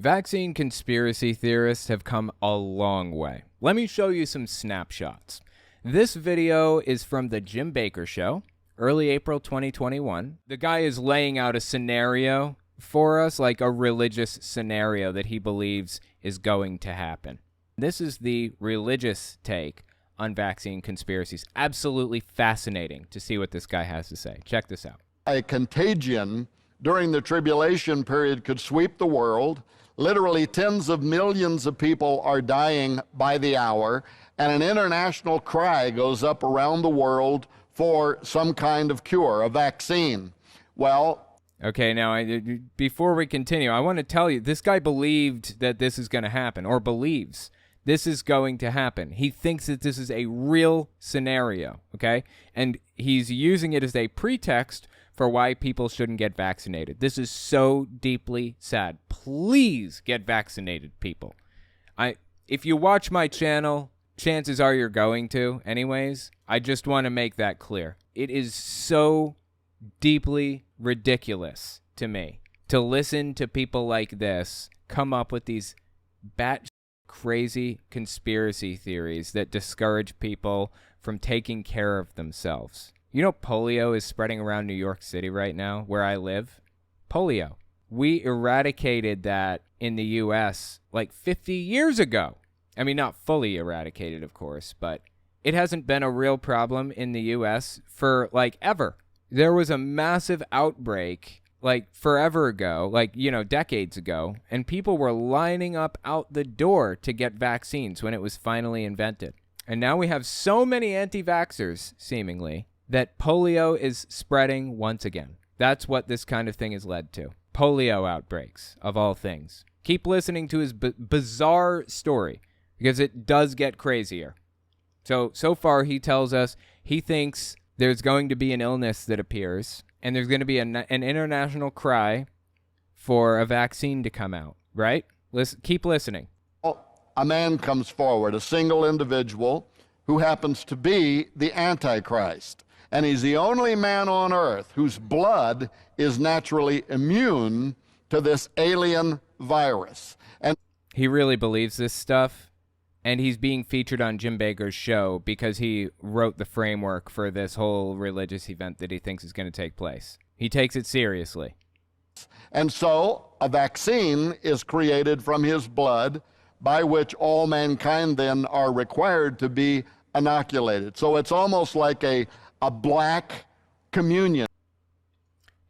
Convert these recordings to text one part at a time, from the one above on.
Vaccine conspiracy theorists have come a long way. Let me show you some snapshots. This video is from the Jim Baker Show, early April 2021. The guy is laying out a scenario for us, like a religious scenario that he believes is going to happen. This is the religious take on vaccine conspiracies. Absolutely fascinating to see what this guy has to say. Check this out. A contagion during the tribulation period could sweep the world. Literally tens of millions of people are dying by the hour, and an international cry goes up around the world for some kind of cure, a vaccine. Well, okay, now, before we continue, I want to tell you, this guy believed that this is going to happen, or believes this is going to happen. He thinks that this is a real scenario, okay? And he's using it as a pretext for why people shouldn't get vaccinated. This is so deeply sad. Please get vaccinated, people. If you watch my channel, chances are you're going to anyways. I just want to make that clear. It is so deeply ridiculous to me to listen to people like this come up with these bat crazy conspiracy theories that discourage people from taking care of themselves. You know, polio is spreading around New York City right now, where I live. Polio. We eradicated that in the U.S. like 50 years ago. I mean, not fully eradicated, of course, but it hasn't been a real problem in the U.S. for like ever. There was a massive outbreak like forever ago, like, you know, decades ago, and people were lining up out the door to get vaccines when it was finally invented. And now we have so many anti-vaxxers, seemingly, that polio is spreading once again. That's what this kind of thing has led to. Polio outbreaks, of all things. Keep listening to his bizarre story, because it does get crazier. So far he tells us he thinks there's going to be an illness that appears, and there's going to be an international cry for a vaccine to come out, right? Keep listening. a man comes forward, a single individual who happens to be the Antichrist. And he's the only man on earth whose blood is naturally immune to this alien virus. And he really believes this stuff, and he's being featured on Jim Baker's show because he wrote the framework for this whole religious event that he thinks is going to take place. He takes it seriously. And so a vaccine is created from his blood by which all mankind then are required to be inoculated. So it's almost like a black communion.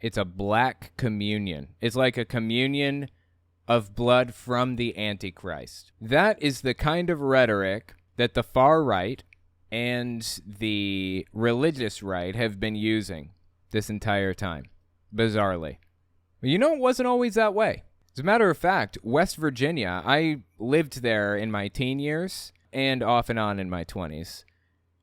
It's a black communion. It's like a communion of blood from the Antichrist. That is the kind of rhetoric that the far right and the religious right have been using this entire time, bizarrely. But you know, it wasn't always that way. As a matter of fact, West Virginia, I lived there in my teen years and off and on in my 20s.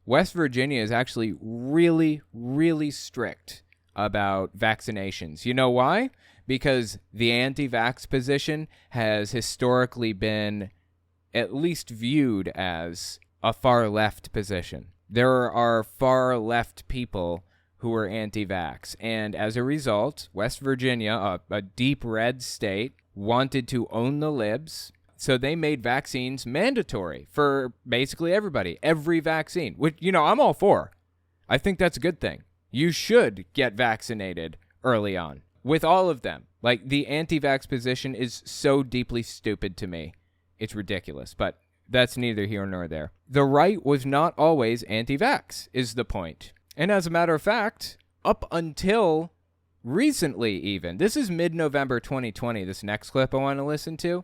West Virginia is actually really, really strict about vaccinations. You know why? Because the anti-vax position has historically been at least viewed as a far left position. There are far left people who are anti-vax, and as a result, West Virginia, a deep red state, wanted to own the libs. So they made vaccines mandatory for basically everybody, every vaccine, which, you know, I'm all for. I think that's a good thing. You should get vaccinated early on with all of them. Like, the anti-vax position is so deeply stupid to me. It's ridiculous, but that's neither here nor there. The right was not always anti-vax, is the point. And as a matter of fact, up until recently even, this is mid-November 2020, this next clip I want to listen to,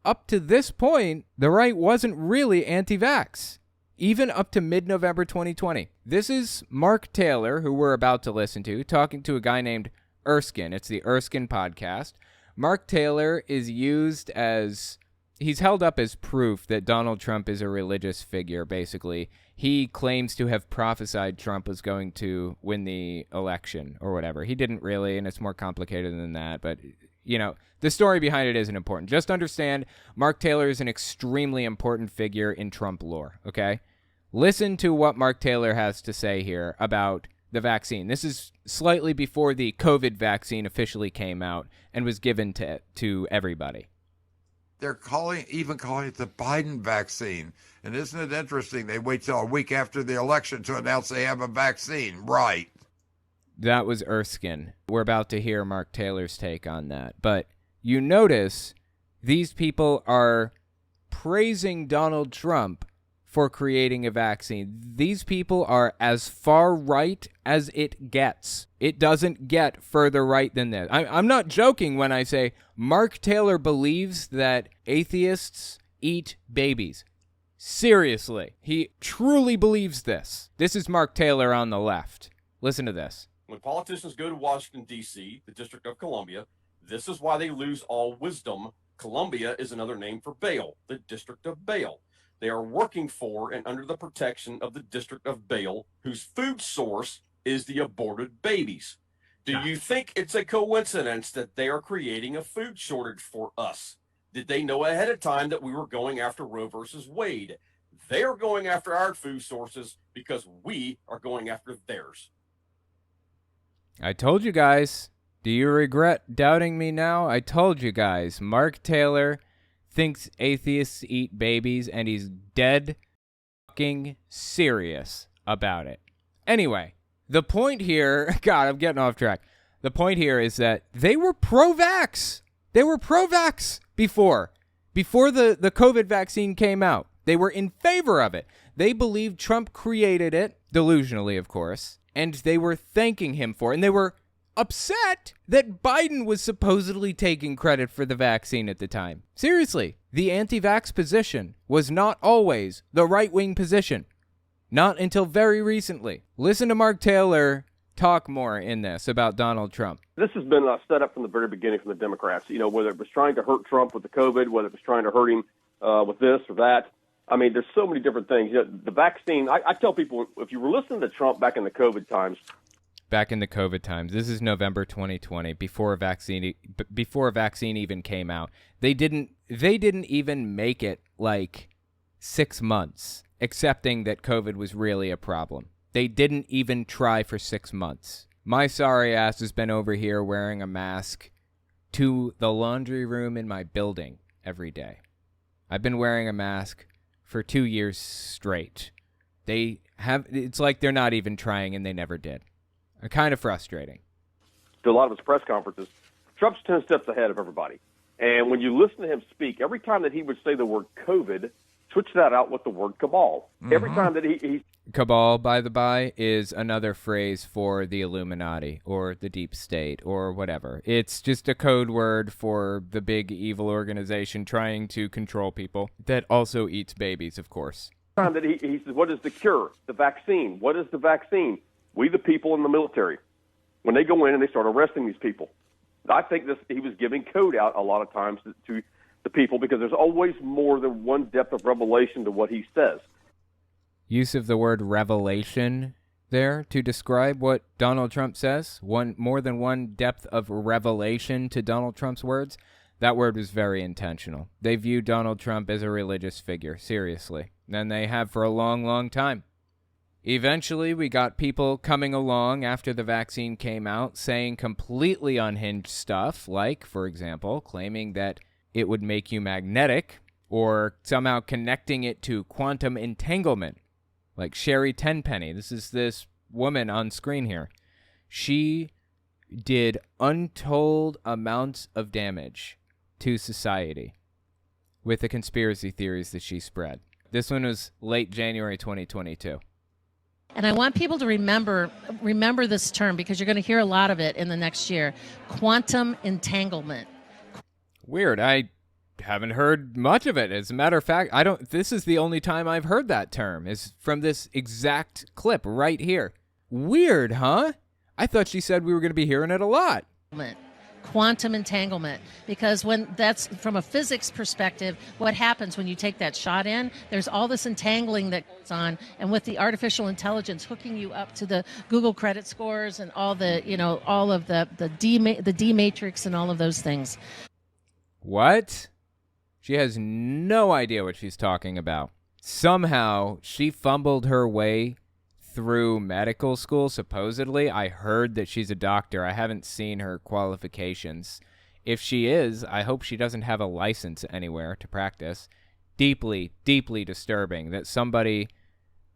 up to this point, the right wasn't really anti-vax, even up to mid-November 2020. This is Mark Taylor, who we're about to listen to, talking to a guy named Erskine. It's the Erskine podcast. Mark Taylor is used as, he's held up as proof that Donald Trump is a religious figure, basically. He claims to have prophesied Trump was going to win the election or whatever. He didn't really, and it's more complicated than that, but you know, the story behind it isn't important. Just understand, Mark Taylor is an extremely important figure in Trump lore, okay? Listen to what Mark Taylor has to say here about the vaccine. This is slightly before the COVID vaccine officially came out and was given to everybody. they're calling it the Biden vaccine. And isn't it interesting? They wait till a week after the election to announce they have a vaccine. Right. That was Erskine. We're about to hear Mark Taylor's take on that. But you notice these people are praising Donald Trump for creating a vaccine. These people are as far right as it gets. It doesn't get further right than this. I'm not joking when I say Mark Taylor believes that atheists eat babies. Seriously, he truly believes this. This is Mark Taylor on the left. Listen to this. When politicians go to Washington, D.C., the District of Columbia, this is why they lose all wisdom. Columbia is another name for Baal, the District of Baal. They are working for and under the protection of the District of Baal, whose food source is the aborted babies. Do you think it's a coincidence that they are creating a food shortage for us? Did they know ahead of time that we were going after Roe versus Wade? They are going after our food sources because we are going after theirs. I told you guys. Do you regret doubting me now? I told you guys. Mark Taylor thinks atheists eat babies, and he's dead fucking serious about it. Anyway, the point here... God, I'm getting off track. The point here is that they were pro-vax. They were pro-vax before the COVID vaccine came out. They were in favor of it. They believed Trump created it, delusionally, of course, and they were thanking him for it. And they were upset that Biden was supposedly taking credit for the vaccine at the time. Seriously, the anti-vax position was not always the right-wing position. Not until very recently. Listen to Mark Taylor talk more in this about Donald Trump. This has been set up from the very beginning from the Democrats. You know, whether it was trying to hurt Trump with the COVID, whether it was trying to hurt him with this or that. I mean, there's so many different things. You know, the vaccine, I tell people, if you were listening to Trump back in the COVID times, this is November 2020, before a vaccine even came out. They didn't even make it like 6 months, accepting that COVID was really a problem. They didn't even try for 6 months. My sorry ass has been over here wearing a mask to the laundry room in my building every day. I've been wearing a mask for 2 years straight. It's like they're not even trying, and they never did. Kind of frustrating. To a lot of his press conferences, Trump's 10 steps ahead of everybody. And when you listen to him speak, every time that he would say the word COVID, switch that out with the word cabal. Mm-hmm. Every time that he... Cabal, by the by, is another phrase for the Illuminati or the deep state or whatever. It's just a code word for the big evil organization trying to control people that also eats babies, of course. Every time that he says, what is the cure? The vaccine. What is the vaccine? We, the people in the military, when they go in and they start arresting these people. I think he was giving code out a lot of times to the people because there's always more than one depth of revelation to what he says. Use of the word revelation there to describe what Donald Trump says. More than one depth of revelation to Donald Trump's words. That word was very intentional. They view Donald Trump as a religious figure, seriously. And they have for a long, long time. Eventually, we got people coming along after the vaccine came out saying completely unhinged stuff, like, for example, claiming that it would make you magnetic or somehow connecting it to quantum entanglement, like Sherry Tenpenny. This is this woman on screen here. She did untold amounts of damage to society with the conspiracy theories that she spread. This one was late January 2022. And I want people to remember this term because you're going to hear a lot of it in the next year. Quantum entanglement. Weird. I haven't heard much of it. As a matter of fact, this is the only time I've heard that term is from this exact clip right here. Weird, huh? I thought she said we were going to be hearing it a lot. Quantum entanglement, because when that's from a physics perspective, what happens when you take that shot in, there's all this entangling that goes on, and with the artificial intelligence hooking you up to the Google credit scores and all the, all of the D matrix and all of those things. What? She has no idea what she's talking about. Somehow she fumbled her way through medical school, supposedly. I heard that she's a doctor. I haven't seen her qualifications If she is, I hope she doesn't have a license anywhere to practice. Deeply, deeply disturbing that somebody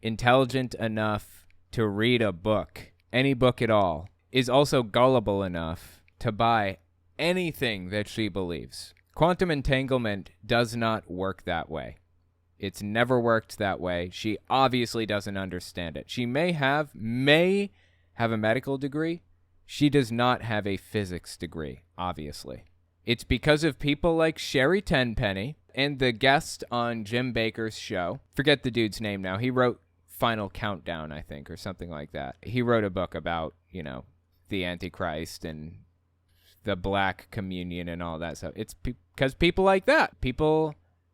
intelligent enough to read a book, any book at all, is also gullible enough to buy anything that she believes. Quantum entanglement does not work that way. It's never worked that way. She obviously doesn't understand it. She may have a medical degree. She does not have a physics degree, obviously. It's because of people like Sherry Tenpenny and the guest on Jim Bakker's show. Forget the dude's name now. He wrote Final Countdown, I think, or something like that. He wrote a book about, the Antichrist and the Black Communion and all that stuff. It's because people like that. People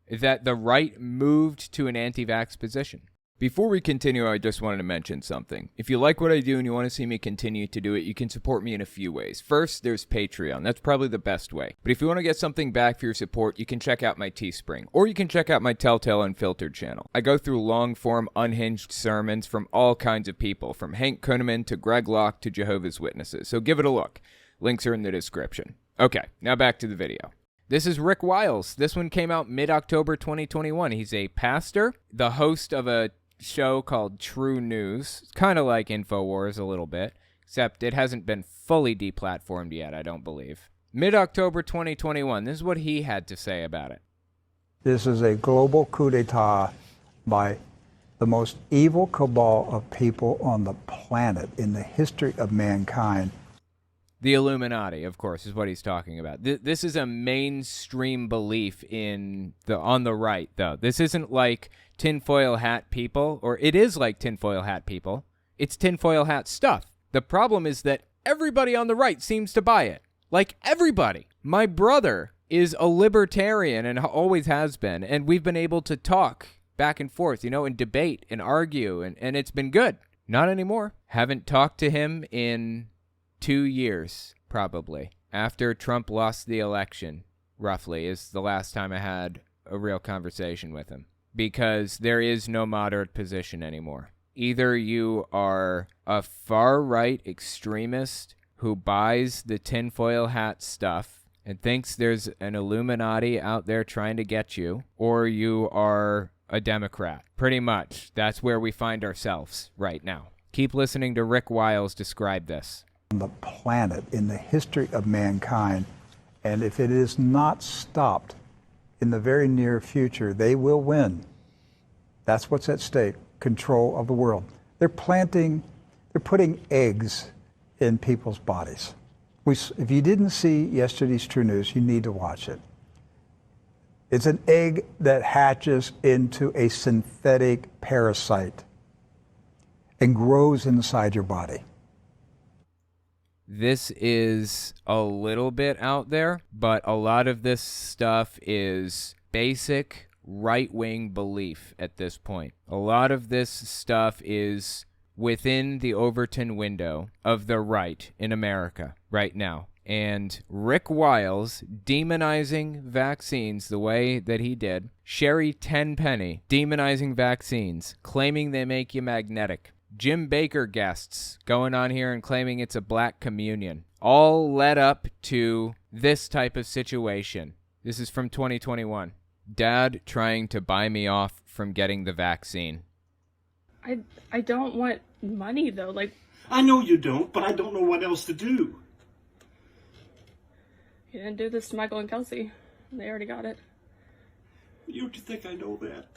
that the right moved to an anti-vax position. Before we continue, I just wanted to mention something. If you like what I do and you want to see me continue to do it, you can support me in a few ways. First, there's Patreon. That's probably the best way. But if you want to get something back for your support, you can check out my Teespring. Or you can check out my Telltale Unfiltered channel. I go through long-form, unhinged sermons from all kinds of people, from Hank Kunneman to Greg Locke to Jehovah's Witnesses. So give it a look. Links are in the description. Okay, now back to the video. This is Rick Wiles. This one came out mid-October 2021. He's a pastor, the host of a show called True News. It's kind of like InfoWars a little bit, except it hasn't been fully deplatformed yet, I don't believe. Mid-October 2021, this is what he had to say about it. This is a global coup d'etat by the most evil cabal of people on the planet in the history of mankind. The Illuminati, of course, is what he's talking about. This is a mainstream belief on the right, though. This isn't like tinfoil hat people, or it is like tinfoil hat people. It's tinfoil hat stuff. The problem is that everybody on the right seems to buy it. Like, everybody. My brother is a libertarian and always has been, and we've been able to talk back and forth, and debate and argue, and it's been good. Not anymore. Haven't talked to him in 2 years, probably. After Trump lost the election, roughly, is the last time I had a real conversation with him. Because there is no moderate position anymore. Either you are a far-right extremist who buys the tinfoil hat stuff and thinks there's an Illuminati out there trying to get you, or you are a Democrat. Pretty much. That's where we find ourselves right now. Keep listening to Rick Wiles describe this. On the planet in the history of mankind, and if it is not stopped in the very near future, they will win. That's what's at stake, control of the world. They're putting eggs in people's bodies. If you didn't see yesterday's True News, you need to watch it. It's an egg that hatches into a synthetic parasite and grows inside your body. This is a little bit out there, but a lot of this stuff is basic right-wing belief at this point. A lot of this stuff is within the Overton window of the right in America right now. And Rick Wiles demonizing vaccines the way that he did, Sherry Tenpenny demonizing vaccines, claiming they make you magnetic, Jim Bakker guests going on here and claiming it's a black communion, all led up to this type of situation. This is from 2021. Dad trying to buy me off from getting the vaccine. I don't want money, though. Like, I know you don't, but I don't know what else to do. You didn't do this to Michael and Kelsey. They already got it. Don't you think I know that?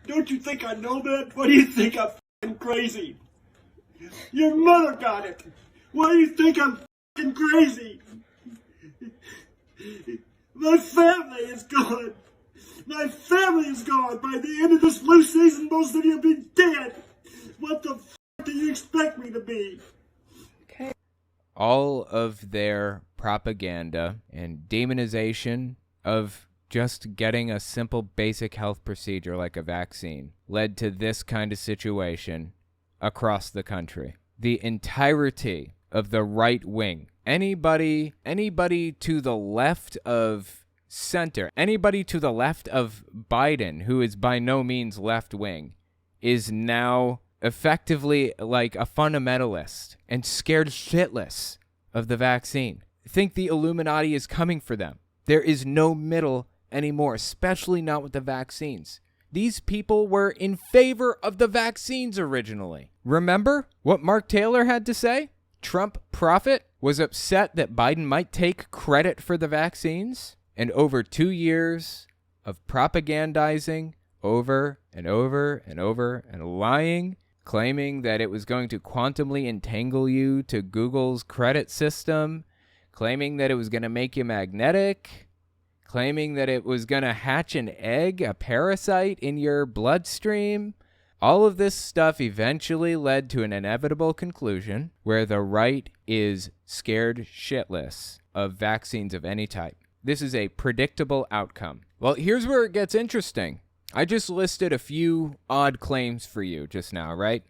Don't you think I know that? Why do you think I'm f***ing crazy? Your mother got it. Why do you think I'm f***ing crazy? My family is gone. My family is gone. By the end of this flu season, most of you will be dead. What the f*** do you expect me to be? Okay. All of their propaganda and demonization of just getting a simple basic health procedure like a vaccine led to this kind of situation across the country. The entirety of the right wing, anybody to the left of center, anybody to the left of Biden, who is by no means left wing, is now effectively like a fundamentalist and scared shitless of the vaccine. think the Illuminati is coming for them. There is no middle anymore, especially not with the vaccines. These people were in favor of the vaccines originally. Remember what Mark Taylor had to say? Trump prophet was upset that Biden might take credit for the vaccines. And over 2 years of propagandizing over and over and over and lying, claiming that it was going to quantumly entangle you to Google's credit system, claiming that it was going to make you magnetic, claiming that it was going to hatch an egg, a parasite in your bloodstream. All of this stuff eventually led to an inevitable conclusion where the right is scared shitless of vaccines of any type. This is a predictable outcome. Well, here's where it gets interesting. I just listed a few odd claims for you just now, right?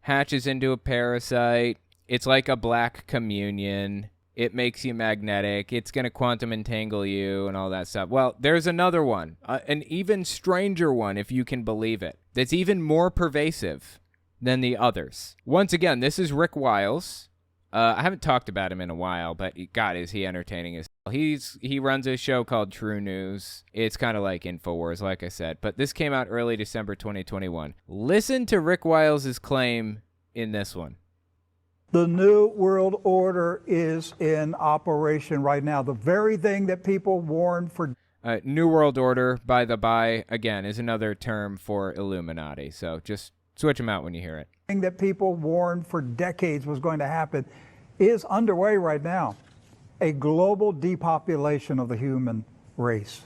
Hatches into a parasite. It's like a black communion. It makes you magnetic. It's going to quantum entangle you and all that stuff. Well, there's another one, an even stranger one, if you can believe it, that's even more pervasive than the others. Once again, this is Rick Wiles. I haven't talked about him in a while, but God, is he entertaining as hell. He runs a show called True News. It's kind of like InfoWars, like I said. But this came out early December 2021. Listen to Rick Wiles' claim in this one. The New World Order is in operation right now. The very thing that people warned for. New World Order, by the by, again, is another term for Illuminati. So just switch them out when you hear it. Thing that people warned for decades was going to happen is underway right now. A global depopulation of the human race.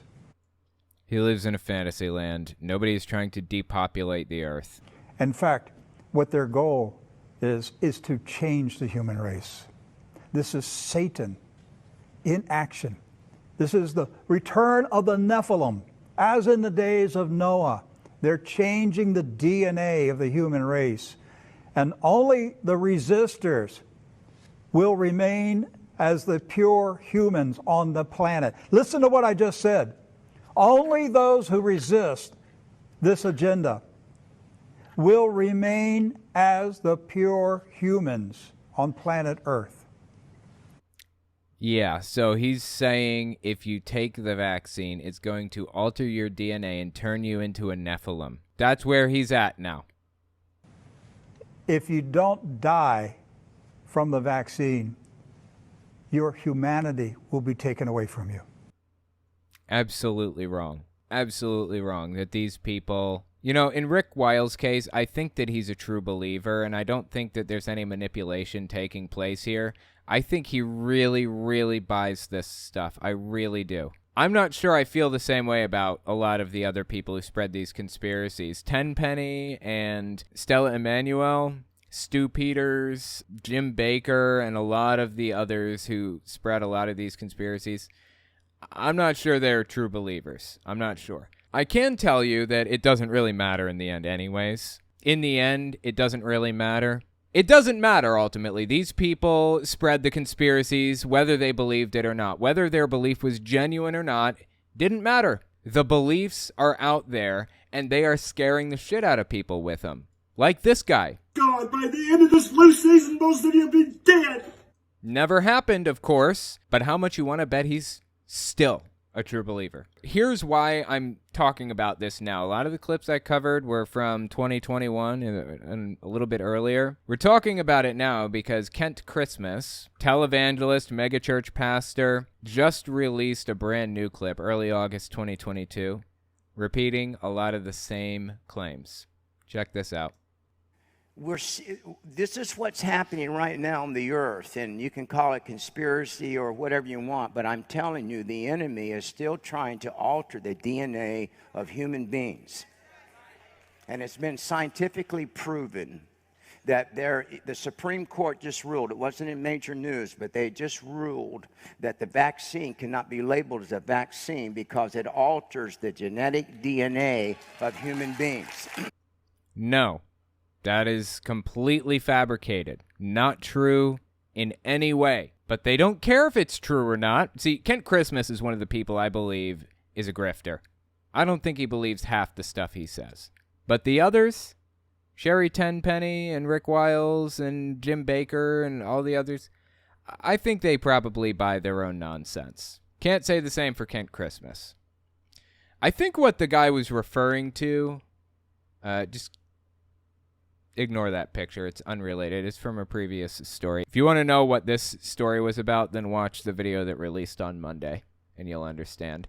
He lives in a fantasy land. Nobody is trying to depopulate the earth. In fact, what their goal is to change the human race. This is Satan in action. This is the return of the Nephilim, as in the days of Noah. They're changing the DNA of the human race. And only the resistors will remain as the pure humans on the planet. Listen to what I just said. Only those who resist this agenda will remain as the pure humans on planet Earth. Yeah, so he's saying if you take the vaccine, it's going to alter your DNA and turn you into a Nephilim. That's where he's at now. If you don't die from the vaccine, your humanity will be taken away from you. Absolutely wrong. Absolutely wrong that these people... You know, in Rick Wiles' case, I think that he's a true believer, and I don't think that there's any manipulation taking place here. I think he really, really buys this stuff. I really do. I'm not sure I feel the same way about a lot of the other people who spread these conspiracies. Tenpenny and Stella Emanuel, Stu Peters, Jim Baker, and a lot of the others who spread a lot of these conspiracies. I'm not sure they're true believers. I'm not sure. I can tell you that it doesn't really matter in the end anyways. In the end, it doesn't really matter. It doesn't matter, ultimately. These people spread the conspiracies, whether they believed it or not. Whether their belief was genuine or not, didn't matter. The beliefs are out there, and they are scaring the shit out of people with them. Like this guy. God, by the end of this flu season, most of you will be dead. Never happened, of course, but how much you want to bet he's still a true believer? Here's why I'm talking about this now. A lot of the clips I covered were from 2021 and a little bit earlier. We're talking about it now because Kent Christmas, televangelist, megachurch pastor, just released a brand new clip early August 2022, repeating a lot of the same claims. Check this out. This is what's happening right now on the earth, and you can call it conspiracy or whatever you want, but I'm telling you, the enemy is still trying to alter the DNA of human beings. And it's been scientifically proven that the Supreme Court just ruled, it wasn't in major news, but they just ruled that the vaccine cannot be labeled as a vaccine because it alters the genetic DNA of human beings. No. That is completely fabricated. Not true in any way. But they don't care if it's true or not. See, Kent Christmas is one of the people I believe is a grifter. I don't think he believes half the stuff he says. But the others, Sherry Tenpenny and Rick Wiles and Jim Baker and all the others, I think they probably buy their own nonsense. Can't say the same for Kent Christmas. I think what the guy was referring to, just ignore that picture. It's unrelated. It's from a previous story. If you want to know what this story was about, then watch the video that released on Monday, and you'll understand.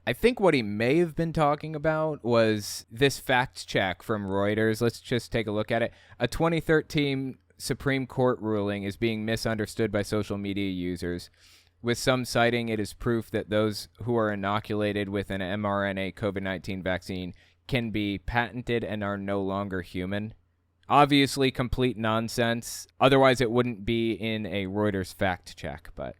I think what he may have been talking about was this fact check from Reuters. Let's just take a look at it. A 2013 Supreme Court ruling is being misunderstood by social media users, with some citing it as proof that those who are inoculated with an mRNA COVID-19 vaccine can be patented and are no longer human. Obviously, complete nonsense. Otherwise, it wouldn't be in a Reuters fact check, but...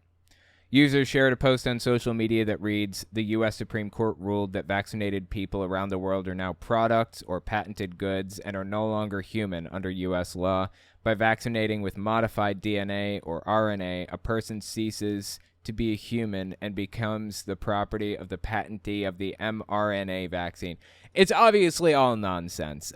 Users shared a post on social media that reads, "The U.S. Supreme Court ruled that vaccinated people around the world are now products or patented goods and are no longer human under U.S. law. By vaccinating with modified DNA or RNA, a person ceases to be a human and becomes the property of the patentee of the mRNA vaccine." It's obviously all nonsense.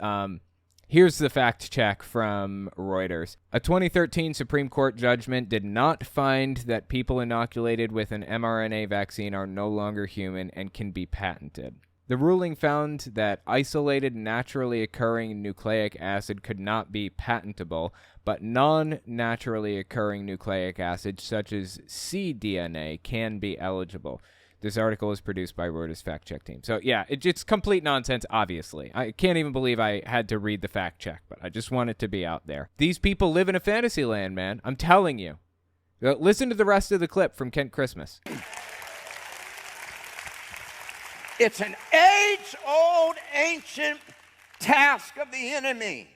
Here's the fact check from Reuters. A 2013 Supreme Court judgment did not find that people inoculated with an mRNA vaccine are no longer human and can be patented. The ruling found that isolated naturally occurring nucleic acid could not be patentable, but non-naturally occurring nucleic acid such as cDNA can be eligible. This article is produced by Reuters fact check team. So yeah, it's complete nonsense, obviously. I can't even believe I had to read the fact check, but I just want it to be out there. These people live in a fantasy land, man. I'm telling you. Listen to the rest of the clip from Kent Christmas. It's an age-old ancient task of the enemy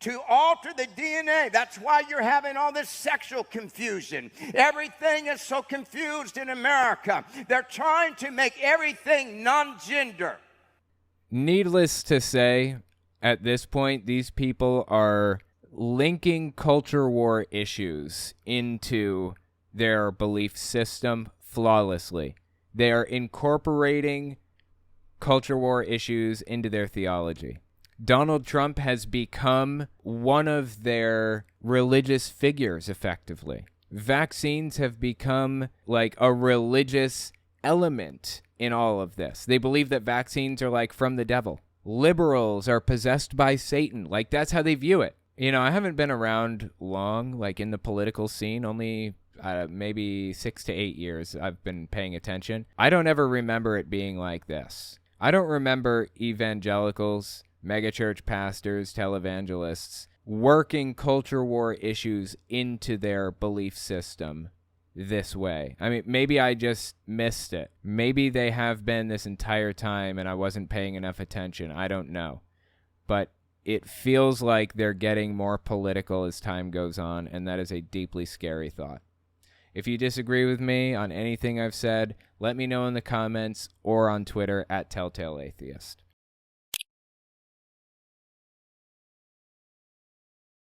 to alter the DNA. That's why you're having all this sexual confusion. Everything is so confused in America. They're trying to make everything non-gender. Needless to say, at this point, these people are linking culture war issues into their belief system flawlessly. They are incorporating culture war issues into their theology. Donald Trump has become one of their religious figures, effectively. Vaccines have become like a religious element in all of this. They believe that vaccines are like from the devil. Liberals are possessed by Satan. Like, that's how they view it. You know, I haven't been around long, like in the political scene, only maybe 6 to 8 years I've been paying attention. I don't ever remember it being like this. I don't remember evangelicals, megachurch pastors, televangelists working culture war issues into their belief system this way. I mean, maybe I just missed it. Maybe they have been this entire time and I wasn't paying enough attention. I don't know. But it feels like they're getting more political as time goes on, and that is a deeply scary thought. If you disagree with me on anything I've said, let me know in the comments or on Twitter @TelltaleAtheist.